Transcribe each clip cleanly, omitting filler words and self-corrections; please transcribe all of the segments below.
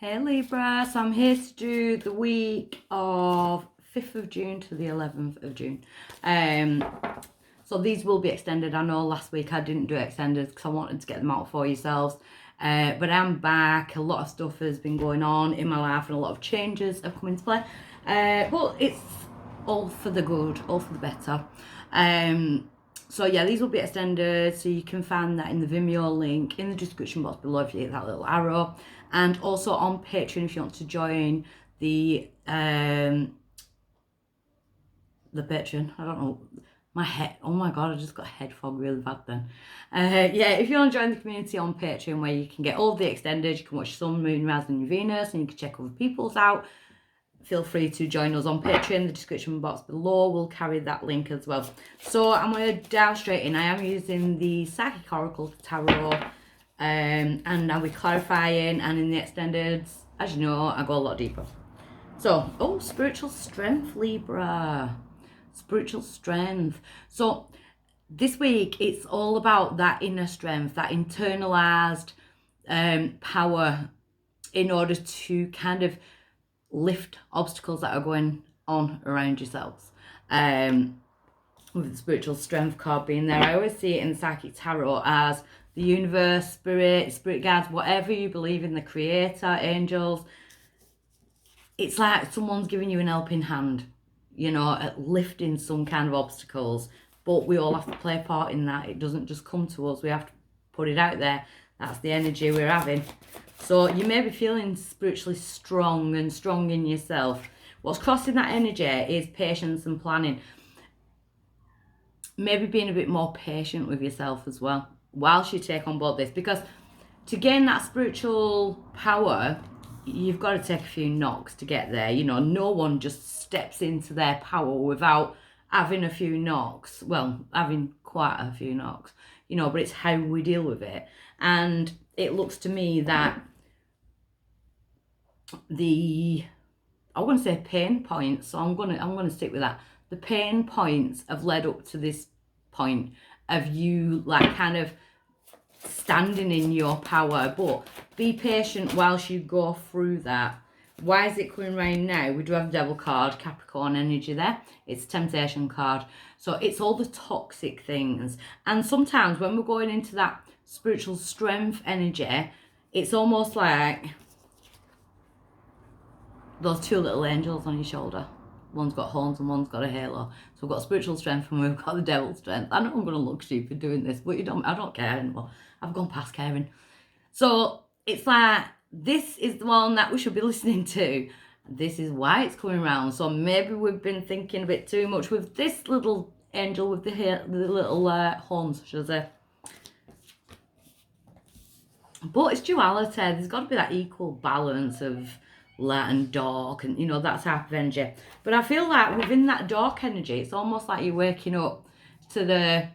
Hey Libra, so I'm here to do the week of 5th of June to the 11th of June. So these will be extended. I know last week I didn't do extended because I wanted to get them out for yourselves. But I'm back. A lot of stuff has been going on in my life and a lot of changes have come into play. But it's all for the good, all for the better. So yeah, these will be extended, so you can find that in the Vimeo link in the description box below if you hit that little arrow, and also on Patreon if you want to join the Patreon. I don't know, my head, oh my god, I just got head fog really bad then. Yeah, if you want to join the community on Patreon where you can get all the extended, you can watch Sun, Moon, Rising and Venus, and you can check other people's out. Feel free to join us on Patreon. The description box below will carry that link as well. So I'm going to dive straight in. I am using the Psychic Oracle Tarot, and I'll be clarifying, and in the extended, as you know, I go a lot deeper. So, spiritual strength, Libra. Spiritual strength. So this week, it's all about that inner strength, that internalized power in order to kind of lift obstacles that are going on around yourselves. With the spiritual strength card being there, I always see it in the Psychic Tarot as the universe, spirit guides, whatever you believe in, the creator, angels. It's like someone's giving you an helping hand, you know, at lifting some kind of obstacles. But we all have to play a part in that. It doesn't just come to us. We have to put it out there. That's the energy we're having. So you may be feeling spiritually strong and strong in yourself. What's crossing that energy is patience and planning. Maybe being a bit more patient with yourself as well whilst you take on board this. Because to gain that spiritual power, you've got to take a few knocks to get there. You know, no one just steps into their power without having a few knocks. Well, having quite a few knocks, you know, but it's how we deal with it. And it looks to me that I want to say pain points, so I'm gonna stick with that. The pain points have led up to this point of you like kind of standing in your power, but be patient whilst you go through that. Why is it coming right now? We do have the Devil card, Capricorn energy there. It's a temptation card. So it's all the toxic things. And sometimes when we're going into that spiritual strength energy, it's almost like those two little angels on your shoulder. One's got horns and one's got a halo. So we've got spiritual strength and we've got the devil's strength. I know I'm going to look stupid doing this, but I don't care anymore. I've gone past caring. So it's like, this is the one that we should be listening to. This is why it's coming around. So maybe we've been thinking a bit too much with this little angel with the little horns, should I say. But it's duality. There's got to be that equal balance of light and dark, and you know, that type of energy. But I feel like within that dark energy, it's almost like you're waking up to the,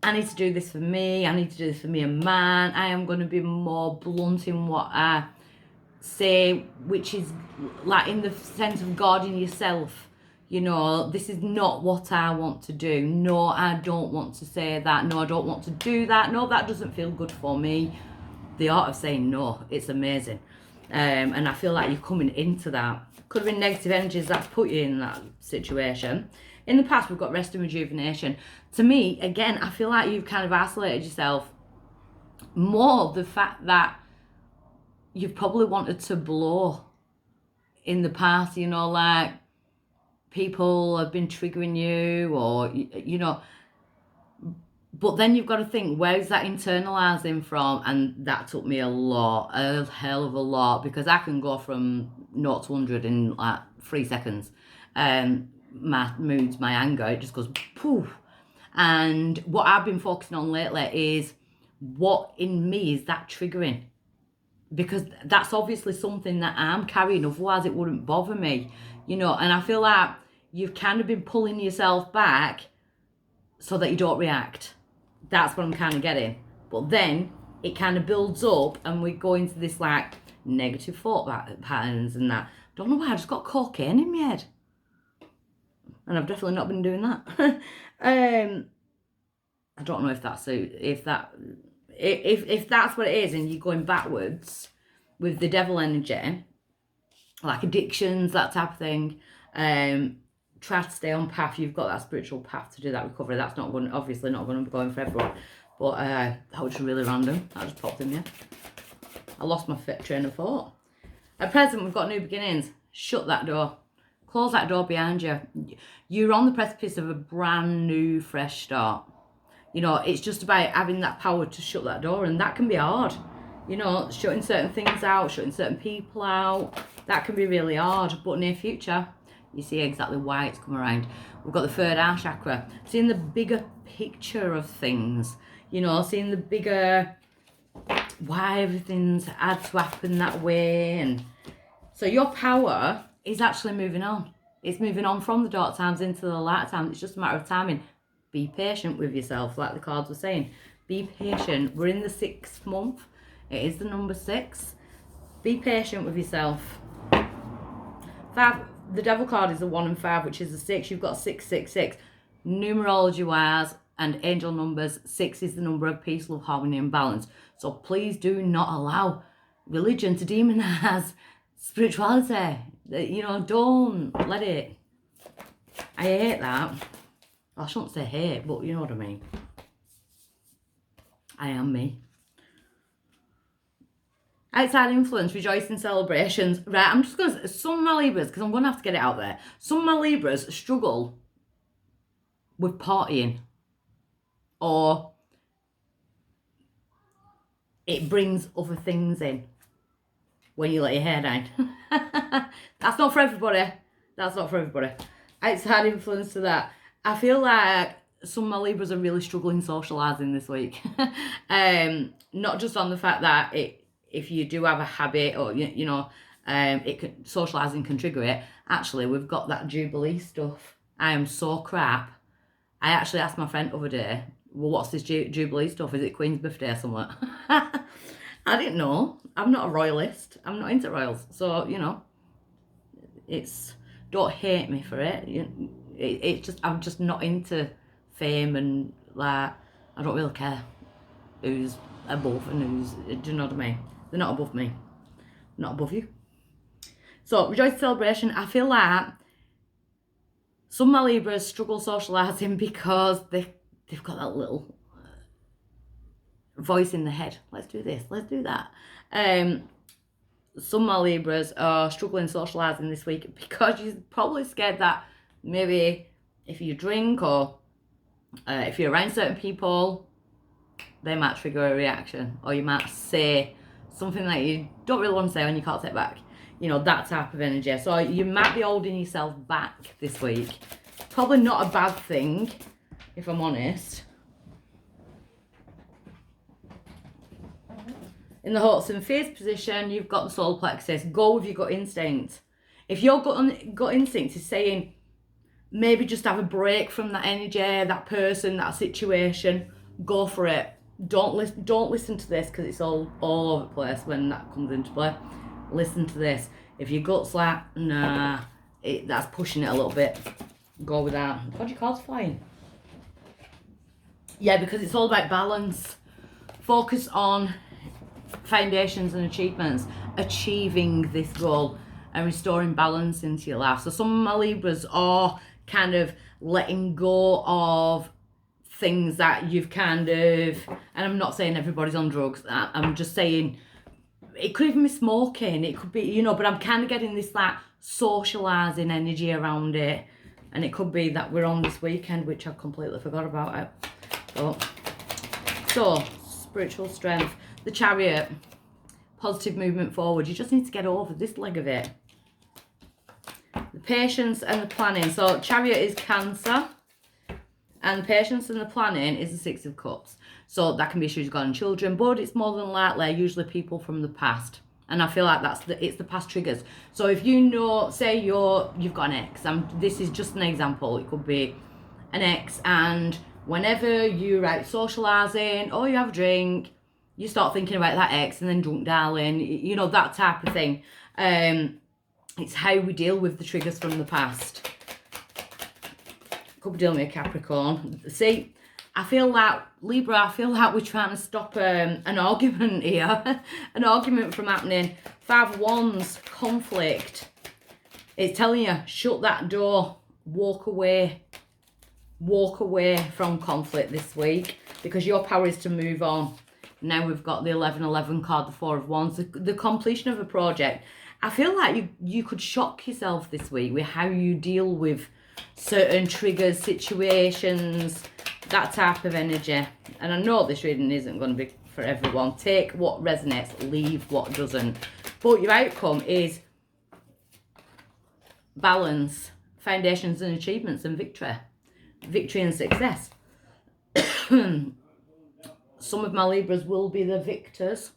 I need to do this for me, I need to do this for me and mine. I am going to be more blunt in what I say, which is like in the sense of guarding yourself. You know, this is not what I want to do. No, I don't want to say that. No, I don't want to do that. No, that doesn't feel good for me. The art of saying no, it's amazing. And I feel like you're coming into that. Could have been negative energies that's put you in that situation. In the past, we've got rest and rejuvenation. To me, again, I feel like you've kind of isolated yourself. More the fact that you've probably wanted to blow in the past, you know, like people have been triggering you, or, you know. But then you've got to think, where's that internalizing from? And that took me a hell of a lot, because I can go from 0 to 100 in like 3 seconds. My moods, my anger, it just goes poof. And what I've been focusing on lately is what in me is that triggering, because that's obviously something that I'm carrying, otherwise it wouldn't bother me, you know. And I feel like you've kind of been pulling yourself back so that you don't react. That's what I'm kind of getting. But then it kind of builds up and we go into this like negative thought patterns and that. Don't know why, I just got cocaine in my head. And I've definitely not been doing that. I don't know if that's what it is and you're going backwards, with the devil energy, like addictions, that type of thing, try to stay on path. You've got that spiritual path to do that recovery. That's not going, obviously not going to be going for everyone. But that was really random. That just popped in there. I lost my train of thought. At present, we've got new beginnings. Shut that door. Close that door behind you. You're on the precipice of a brand new, fresh start. You know, it's just about having that power to shut that door, and that can be hard. You know, shutting certain things out, shutting certain people out, that can be really hard. But near future, you see exactly why it's come around. We've got the third eye chakra. Seeing the bigger picture of things. You know, seeing the bigger, why everything's had to happen that way. And so your power is actually moving on. It's moving on from the dark times into the light times. It's just a matter of timing. Be patient with yourself, like the cards were saying. Be patient. We're in the 6th month. It is the number 6. Be patient with yourself. 5. The devil card is the 1 and 5, which is the 6. You've got 666. Numerology wise and angel numbers, 6 is the number of peace, love, harmony, and balance. So please do not allow religion to demonize spirituality. You know, don't let it. I hate that. I shouldn't say hate, but you know what I mean. I am me. Outside influence, rejoicing, celebrations. Right, I'm just going to, some of my Libras, because I'm going to have to get it out there. Some of my Libras struggle with partying. Or it brings other things in when you let your hair down. That's not for everybody. That's not for everybody. Outside influence to that. I feel like some of my Libras are really struggling socialising this week. Not just on the fact that if you do have a habit or, you know, socialising can trigger it. Actually, we've got that Jubilee stuff. I am so crap. I actually asked my friend the other day, well, what's this Jubilee stuff? Is it Queen's birthday or something? I didn't know. I'm not a royalist. I'm not into royals. So, you know, don't hate me for it. It's just, I'm just not into fame and, like, I don't really care who's above and who's, do you know what I mean? They're not above me. Not above you. So, rejoice celebration. I feel like some of my Libras struggle socialising because they've got that little voice in the head. Let's do this, let's do that. Some of my Libras are struggling socialising this week because you're probably scared that maybe if you drink or if you're around certain people, they might trigger a reaction, or you might say something that you don't really want to say and you can't take back. You know, that type of energy. So you might be holding yourself back this week. Probably not a bad thing, if I'm honest. In the hopes and fears position, you've got the solar plexus. Go with your gut instinct. If your gut instinct is saying, maybe just have a break from that energy, that person, that situation, go for it. Don't listen to this because it's all over the place when that comes into play. Listen to this. If your gut's like, nah, that's pushing it a little bit, go with that. God, your card's flying. Yeah, because it's all about balance. Focus on foundations and achievements, achieving this goal and restoring balance into your life. So some of my Libras are kind of letting go of things that you've kind of, and I'm not saying everybody's on drugs, I'm just saying it could even be smoking, it could be, you know, but I'm kind of getting this like socialising energy around it, and it could be that we're on this weekend, which I completely forgot about it. So spiritual strength, the Chariot, positive movement forward. You just need to get over this leg of it. The patience and the planning. So Chariot is Cancer, and the patience and the planning is the 6 of Cups. So that can be issues regarding children, but it's more than likely usually people from the past. And I feel like it's the past triggers. So if you know, say you've got an ex, this is just an example. It could be an ex, and whenever you're out socialising or you have a drink, you start thinking about that ex and then drunk darling, you know, that type of thing. It's how we deal with the triggers from the past. Could be dealing with a Capricorn. See, I feel like, Libra, I feel like we're trying to stop an argument here. An argument from happening. 5 of Wands, conflict. It's telling you, shut that door. Walk away. Walk away from conflict this week. Because your power is to move on. Now we've got the 11-11 card, the 4 of Wands. The completion of a project. I feel like you could shock yourself this week with how you deal with certain triggers, situations, that type of energy. And I know this reading isn't going to be for everyone. Take what resonates, leave what doesn't. But your outcome is balance, foundations and achievements, and victory. Victory and success. Some of my Libras will be the victors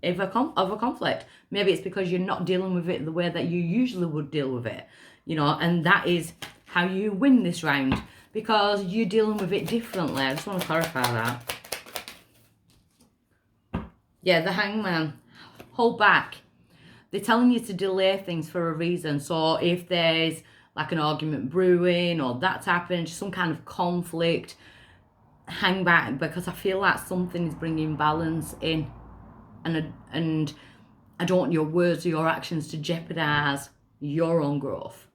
of a conflict. Maybe it's because you're not dealing with it the way that you usually would deal with it. You know, and that is how you win this round. Because you're dealing with it differently. I just want to clarify that. Yeah, the Hangman. Hold back. They're telling you to delay things for a reason. So if there's like an argument brewing or that type of some kind of conflict, hang back, because I feel like something is bringing balance in. And I don't want your words or your actions to jeopardize your own growth.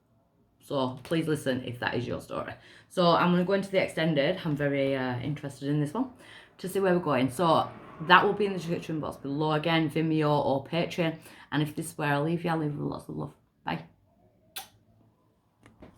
So please listen if that is your story. So I'm going to go into the extended. I'm very interested in this one to see where we're going. So that will be in the description box below. Again, Vimeo or Patreon. And if this is where I leave you, I'll leave you with lots of love. Bye.